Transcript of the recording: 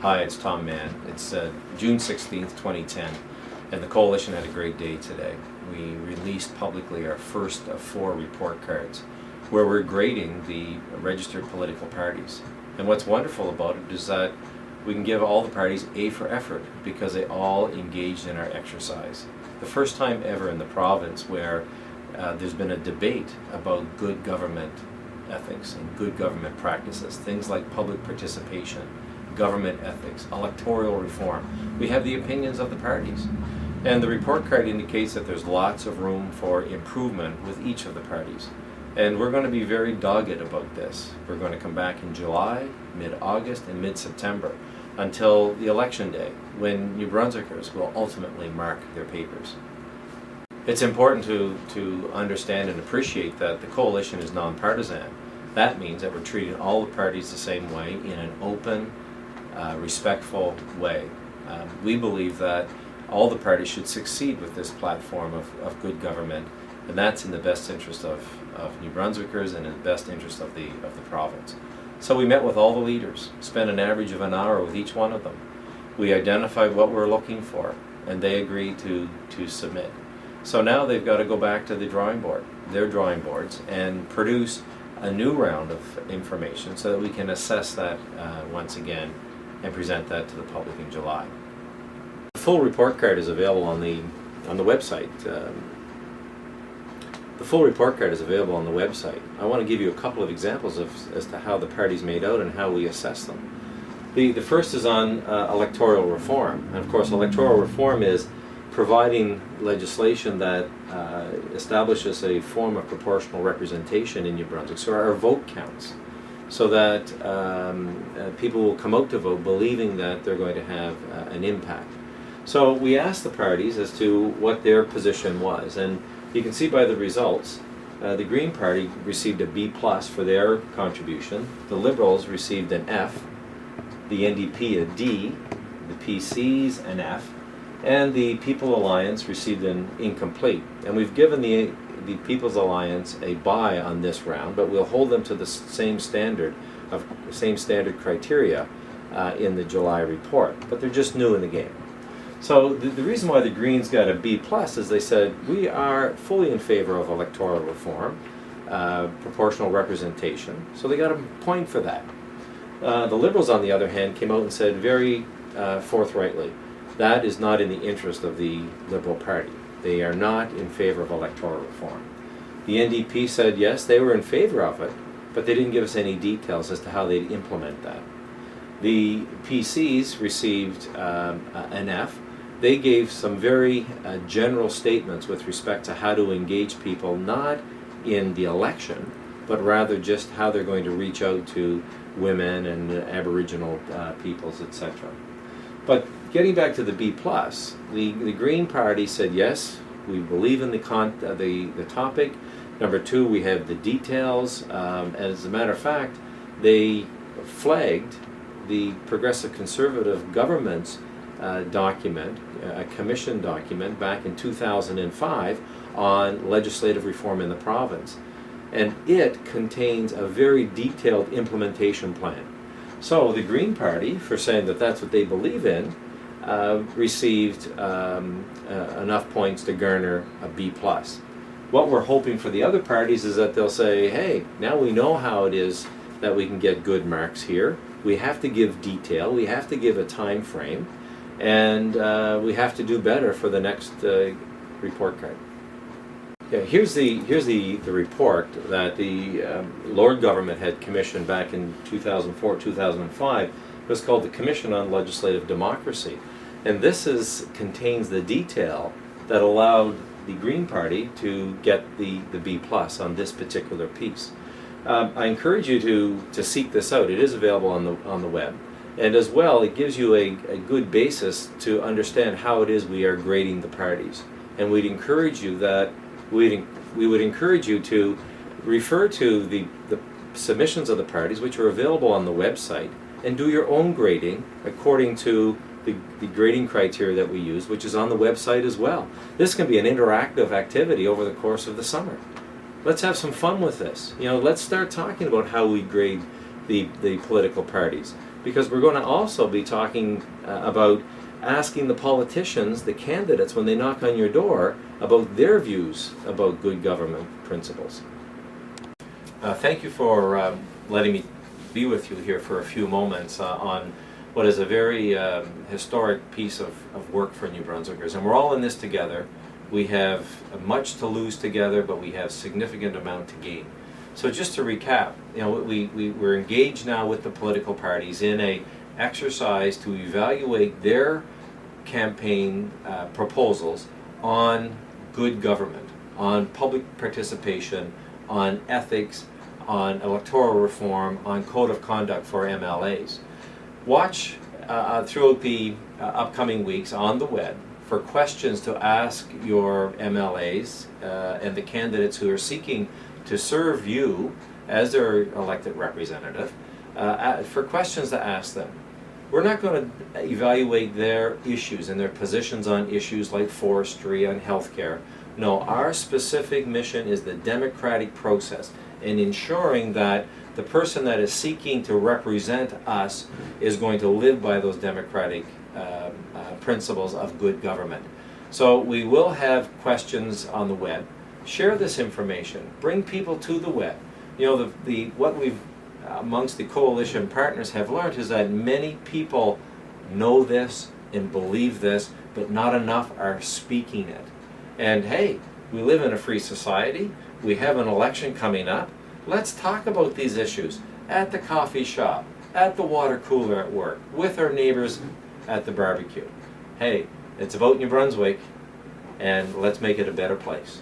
Hi, it's Tom Mann. It's June 16th, 2010, and the Coalition had a great day today. We released publicly our first of 4 report cards where we're grading the registered political parties. And what's wonderful about it is that we can give all the parties A for effort because they all engaged in our exercise. The first time ever in the province where there's been a debate about good government ethics and good government practices, things like public participation, government ethics, electoral reform. We have the opinions of the parties. And the report card indicates that there's lots of room for improvement with each of the parties. And we're going to be very dogged about this. We're going to come back in July, mid-August, and mid-September until the election day, when New Brunswickers will ultimately mark their papers. It's important to understand and appreciate that the Coalition is nonpartisan. That means that we're treating all the parties the same way in an open, respectful way. We believe that all the parties should succeed with this platform of good government, and that's in the best interest of New Brunswickers and in the best interest of the province. So we met with all the leaders, spent an average of an hour with each one of them. We identified what we're looking for, and they agreed to submit. So now they've got to go back to the drawing board, their drawing boards, and produce a new round of information so that we can assess that once again and present that to the public in July. The full report card is available on the website. The full report card is available on the website. I want to give you a couple of examples as to how the parties made out and how we assess them. The first is on electoral reform. And of course, electoral reform is providing legislation that establishes a form of proportional representation in New Brunswick, so our vote counts, so that people will come out to vote believing that they're going to have an impact. So we asked the parties as to what their position was, and you can see by the results, the Green Party received a B+ for their contribution, the Liberals received an F, the NDP a D, the PCs an F, and the People Alliance received an incomplete. And we've given the People's Alliance a buy on this round, but we'll hold them to the same standard criteria in the July report. But they're just new in the game. So the reason why the Greens got a B+ is they said we are fully in favor of electoral reform, proportional representation. So they got a point for that. The Liberals, on the other hand, came out and said very forthrightly, that is not in the interest of the Liberal Party. They are not in favor of electoral reform. The NDP said yes, they were in favor of it, but they didn't give us any details as to how they'd implement that. The PCs received an F. They gave some very general statements with respect to how to engage people, not in the election, but rather just how they're going to reach out to women and Aboriginal peoples, etc. But getting back to the B+, the Green Party said yes, we believe in the topic. Number 2, we have the details. As a matter of fact, they flagged the Progressive Conservative government's document, a commission document back in 2005 on legislative reform in the province. And it contains a very detailed implementation plan. So the Green Party, for saying that that's what they believe in, received enough points to garner a B+. What we're hoping for the other parties is that they'll say, hey, now we know how it is that we can get good marks here. We have to give detail, we have to give a time frame, and we have to do better for the next report card. Yeah, here's the report that the Lord government had commissioned back in 2004-2005. It was called the Commission on Legislative Democracy, and this contains the detail that allowed the Green Party to get the B+ on this particular piece. I encourage you to seek this out. It is available on the web, and as well, it gives you a good basis to understand how it is we are grading the parties. And we'd encourage you that we would encourage you to refer to the submissions of the parties, which are available on the website, and do your own grading according to the grading criteria that we use, which is on the website as well. This can be an interactive activity over the course of the summer. Let's have some fun with this. Let's start talking about how we grade the political parties. because we're going to also be talking about asking the politicians, the candidates, when they knock on your door, about their views about good government principles. Thank you for letting me be with you here for a few moments on what is a very historic piece of work for New Brunswickers. And we're all in this together. We have much to lose together, but we have significant amount to gain. So just to recap, you know, we're engaged now with the political parties in a exercise to evaluate their campaign proposals on good government, on public participation, on ethics, on electoral reform, on code of conduct for MLAs. Watch throughout the upcoming weeks on the web for questions to ask your MLAs and the candidates who are seeking to serve you as their elected representative, for questions to ask them. We're not going to evaluate their issues and their positions on issues like forestry and healthcare. No, our specific mission is the democratic process and ensuring that the person that is seeking to represent us is going to live by those democratic principles of good government. So we will have questions on the web. Share this information. Bring people to the web. You know, what we've amongst the coalition partners have learned is that many people know this and believe this, but not enough are speaking it. And hey, we live in a free society. We have an election coming up. Let's talk about these issues at the coffee shop, at the water cooler at work, with our neighbors at the barbecue. Hey, it's about New Brunswick, and let's make it a better place.